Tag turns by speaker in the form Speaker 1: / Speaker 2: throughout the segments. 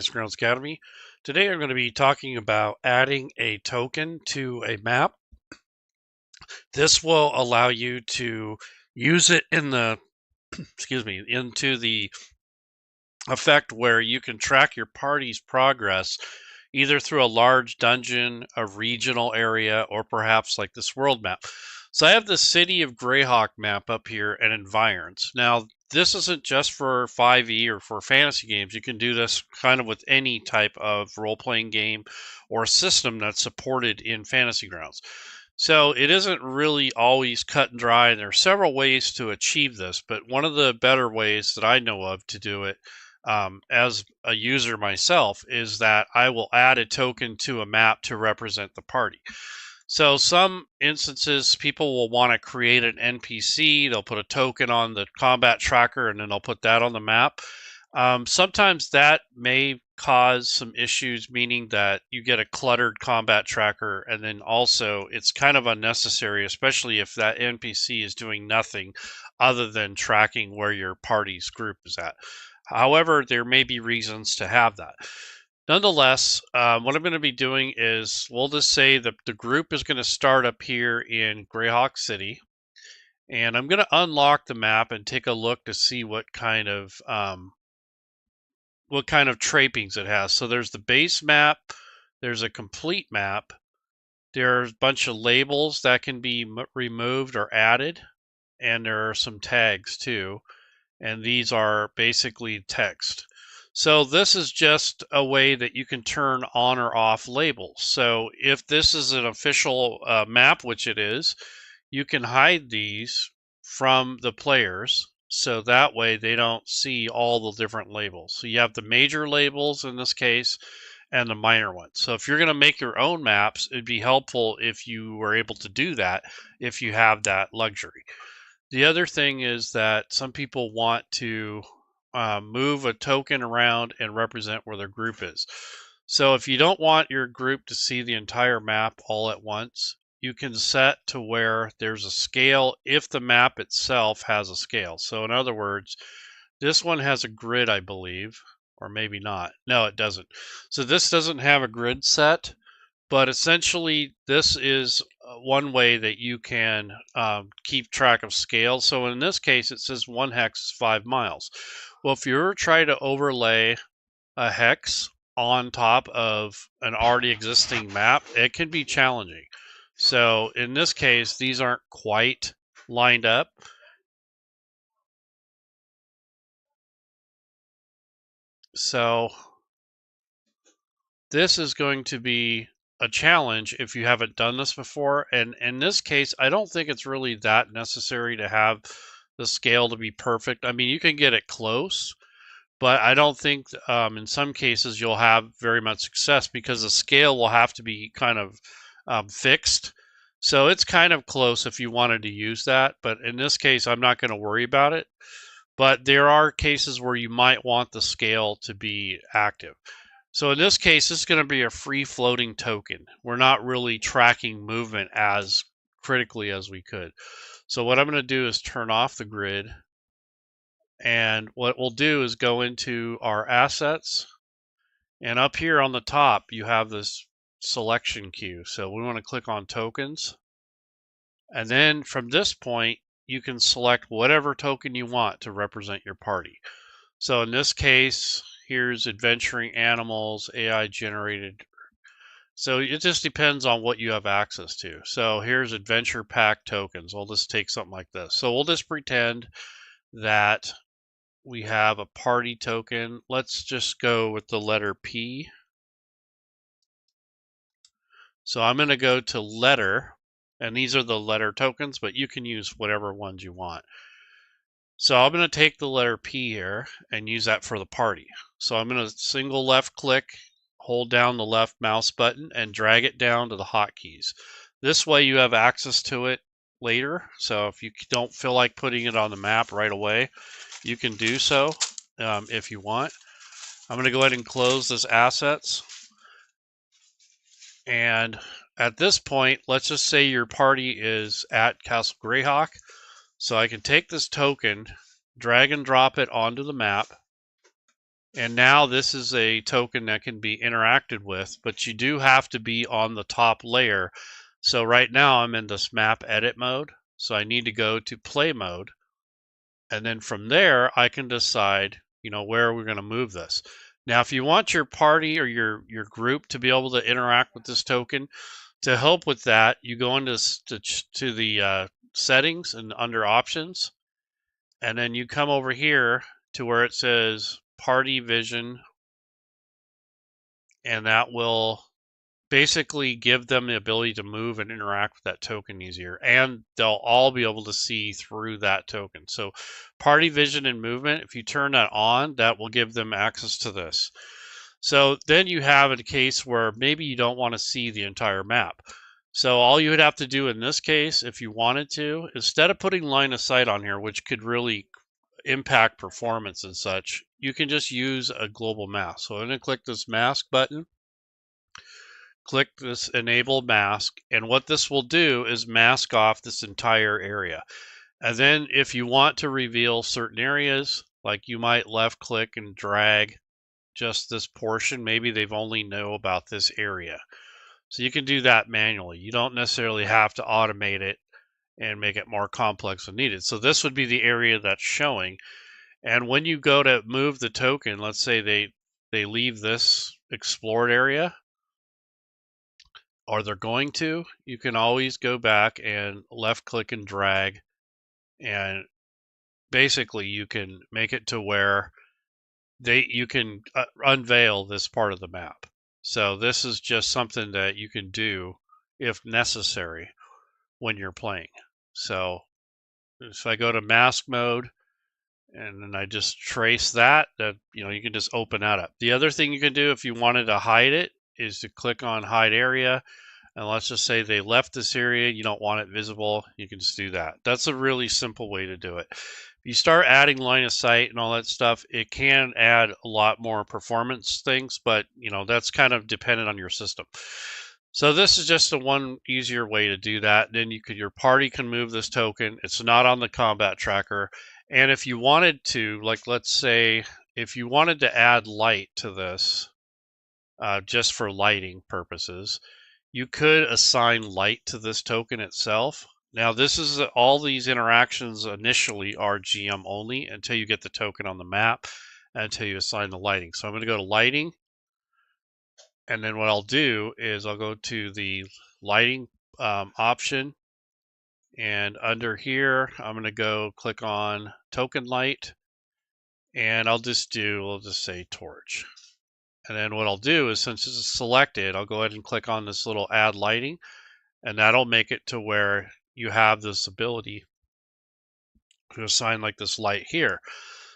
Speaker 1: Grounds Academy. Today I'm going to be talking about adding a token to a map. This will allow you to use it in the into the effect where you can track your party's progress either through a large dungeon, a regional area, or perhaps like this world map. So I have the City of Greyhawk map up here and environs. Now, this isn't just for 5e or for fantasy games. You can do this kind of with any type of role-playing game or system that's supported in Fantasy Grounds. So it isn't really always cut and dry, and there are several ways to achieve this, but one of the better ways that I know of to do it as a user myself is that I will add a token to a map to represent the party. So some instances people will want to create an NPC, they'll put a token on the combat tracker and then they'll put that on the map. Sometimes that may cause some issues, meaning that you get a cluttered combat tracker, and then also it's kind of unnecessary, especially if that NPC is doing nothing other than tracking where your party's group is at. However, there may be reasons to have that. Nonetheless, what I'm going to be doing is we'll just say that the group is going to start up here in Greyhawk City, and I'm going to unlock the map and take a look to see what kind of trappings it has. So there's the base map, there's a complete map, there's a bunch of labels that can be removed or added, and there are some tags too, and these are basically text. So this is just a way that you can turn on or off labels. So if this is an official map, which it is, you can hide these from the players, so that way they don't see all the different labels. So you have the major labels in this case and the minor ones. So if you're going to make your own maps, it'd be helpful if you were able to do that if you have that luxury. The other thing is that some people want to move a token around and represent where their group is. So if you don't want your group to see the entire map all at once, you can set to where there's a scale if the map itself has a scale. So in other words, this one has a grid, I believe, or maybe not. No, it doesn't. So this doesn't have a grid set, but essentially this is one way that you can keep track of scale. So in this case, it says 1 hex is 5 miles. Well, if you're trying to overlay a hex on top of an already existing map, it can be challenging. So in this case, these aren't quite lined up. So this is going to be a challenge if you haven't done this before. And in this case, I don't think it's really that necessary to have the scale to be perfect. I mean, you can get it close, but I don't think in some cases you'll have very much success because the scale will have to be kind of fixed. So it's kind of close if you wanted to use that, but in this case, I'm not going to worry about it. But there are cases where you might want the scale to be active. So in this case, this is going to be a free floating token. We're not really tracking movement as critically as we could. So what I'm going to do is turn off the grid. And what we'll do is go into our assets. And up here on the top, you have this selection queue. So we want to click on tokens. And then from this point, you can select whatever token you want to represent your party. So in this case, here's adventuring animals, AI generated. So it just depends on what you have access to. So here's adventure pack tokens. We'll just take something like this. So we'll just pretend that we have a party token. Let's just go with the letter P. So I'm going to go to letter, and these are the letter tokens, but you can use whatever ones you want. So I'm going to take the letter P here and use that for the party. So I'm going to single left click, hold down the left mouse button, and drag it down to the hotkeys. This way you have access to it later. So if you don't feel like putting it on the map right away, you can do so if you want. I'm going to go ahead and close this assets. And at this point, let's just say your party is at Castle Greyhawk. So I can take this token, drag and drop it onto the map, And now this is a token that can be interacted with, but you do have to be on the top layer. So right now I'm in this map edit mode. So I need to go to play mode. And then from there, I can decide, where we're going to move this. Now, if you want your party or your group to be able to interact with this token, to help with that, you go into to the settings and under options, and then you come over here to where it says party vision, and that will basically give them the ability to move and interact with that token easier, and they'll all be able to see through that token. So party vision and movement, if you turn that on, that will give them access to this. So then you have a case where maybe you don't want to see the entire map. So all you would have to do in this case, if you wanted to, instead of putting line of sight on here, which could really impact performance and such, you can just use a global mask. So I'm going to click this mask button, click this enable mask, and what this will do is mask off this entire area. And then if you want to reveal certain areas, like you might left click and drag just this portion, maybe they've only know about this area. So you can do that manually. You don't necessarily have to automate it and make it more complex when needed. So this would be the area that's showing. And when you go to move the token, let's say they leave this explored area, or they're going to, you can always go back and left click and drag, and basically you can make it to where you can unveil this part of the map. So this is just something that you can do if necessary when you're playing. So if I go to mask mode and then I just trace that, you can just open that up. The other thing you can do if you wanted to hide it is to click on hide area. And let's just say they left this area, you don't want it visible, you can just do that. That's a really simple way to do it. If you start adding line of sight and all that stuff, it can add a lot more performance things, but that's kind of dependent on your system. So this is just one easier way to do that. Then your party can move this token. It's not on the combat tracker. And if you wanted to, like let's say, if you wanted to add light to this, just for lighting purposes, you could assign light to this token itself. Now this is all these interactions initially are GM only until you get the token on the map, until you assign the lighting. So I'm going to go to lighting, and then what I'll do is I'll go to the lighting option, and under here I'm going to go click on token light, and we'll just say torch. And then what I'll do is, since this is selected, I'll go ahead and click on this little add lighting, and that'll make it to where you have this ability to assign like this light here.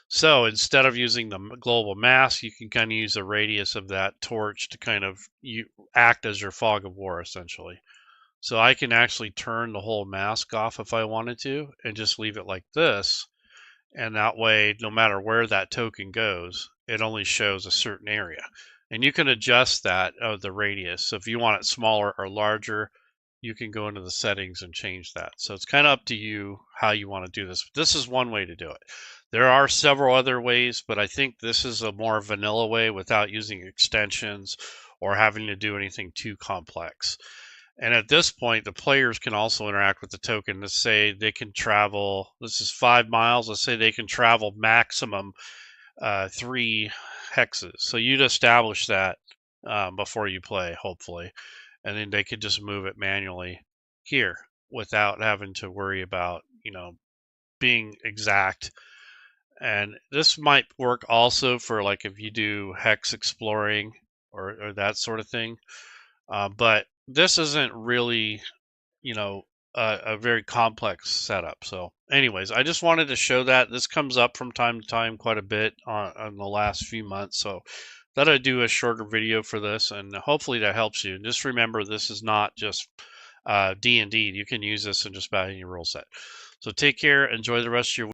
Speaker 1: So instead of using the global mask, you can kind of use the radius of that torch to kind of act as your fog of war, essentially. So I can actually turn the whole mask off if I wanted to and just leave it like this. And that way, no matter where that token goes, it only shows a certain area. And you can adjust that the radius. So if you want it smaller or larger, you can go into the settings and change that. So it's kind of up to you how you want to do this. This is one way to do it. There are several other ways, but I think this is a more vanilla way without using extensions or having to do anything too complex. And at this point, the players can also interact with the token. Let's say they can travel, this is 5 miles. Let's say they can travel maximum 3 hexes. So you'd establish that before you play, hopefully. And then they could just move it manually here without having to worry about, being exact. And this might work also for like if you do hex exploring or that sort of thing. But this isn't really, a very complex setup. So anyways, I just wanted to show that. This comes up from time to time quite a bit on the last few months. So thought I'd do a shorter video for this, and hopefully that helps you. And just remember, this is not just D&D. You can use this in just about any rule set. So take care. Enjoy the rest of your week.